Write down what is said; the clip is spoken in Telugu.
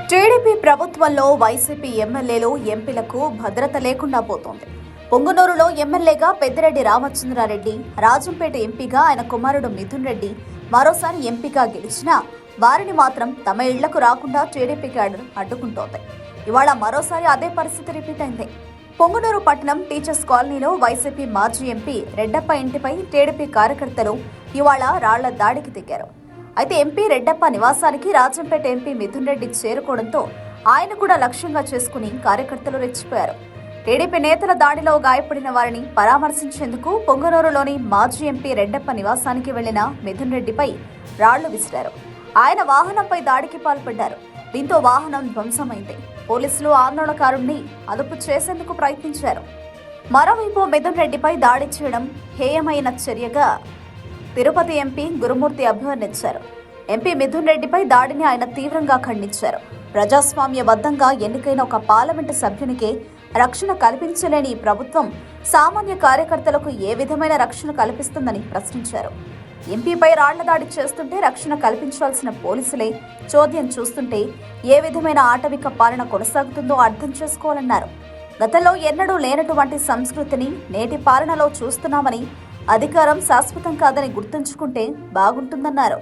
టీడీపీ ప్రభుత్వంలో వైసీపీ ఎమ్మెల్యేలు ఎంపీలకు భద్రత లేకుండా పోతోంది. పొంగునూరులో ఎమ్మెల్యేగా పెద్దిరెడ్డి రామచంద్రారెడ్డి, రాజంపేట ఎంపీగా ఆయన కుమారుడు మిథున్ రెడ్డి మరోసారి ఎంపీగా గెలిచినా వారిని మాత్రం తమ ఇళ్లకు రాకుండా టీడీపీ క్యాడర్ అడ్డుకుంటోంది. ఇవాళ మరోసారి అదే పరిస్థితి రిపీట్ అయింది. పొంగునూరు పట్టణం టీచర్స్ కాలనీలో వైసీపీ మాజీ ఎంపీ రెడ్డప్ప ఇంటిపై టీడీపీ కార్యకర్తలు ఇవాళ రాళ్ల దాడికి దిగారు. అయితే ఎంపీ రెడ్డప్ప నివాసానికి రాజంపేట ఎంపీ మిథున్ రెడ్డి చేరుకోవడంతో ఆయన కూడా లక్ష్యంగా చేసుకుని కార్యకర్తలు రెచ్చిపోయారు. టీడీపీ నేతల దాడిలో గాయపడిన వారిని పరామర్శించేందుకు పొంగనూరులోని మాజీ ఎంపీ రెడ్డప్ప నివాసానికి వెళ్లిన మిథున్ రెడ్డిపై రాళ్లు విసిరారు. ఆయన వాహనంపై దాడికి పాల్పడ్డారు. దీంతో వాహనం ధ్వంసమైంది. పోలీసులు ఆందోళనకారుణ్ణి అదుపు చేసేందుకు ప్రయత్నించారు. మరోవైపు మిథున్ రెడ్డిపై దాడి చేయడం హేయమైన చర్యగా తిరుపతి ఎంపీ గురుమూర్తి అభివర్ణించారు. ఎంపీ మిథున్ రెడ్డిపై దాడిని ఆయన తీవ్రంగా ఖండించారు. ప్రజాస్వామ్యబద్ధంగా ఎన్నికైన ఒక పార్లమెంటు సభ్యునికే రక్షణ కల్పించలేని ఈ ప్రభుత్వం సామాన్య కార్యకర్తలకు ఏ విధమైన రక్షణ కల్పిస్తుందని ప్రశ్నించారు. ఎంపీపై రాళ్ల దాడి చేస్తుంటే రక్షణ కల్పించాల్సిన పోలీసులే చోద్యం చూస్తుంటే ఏ విధమైన ఆటవిక పాలన కొనసాగుతుందో అర్థం చేసుకోవాలన్నారు. గతంలో ఎన్నడూ లేనటువంటి సంస్కృతిని నేటి పాలనలో చూస్తున్నామని, అధికారం శాశ్వతం కాదని గుర్తుంచుకుంటే బాగుంటుందన్నారు.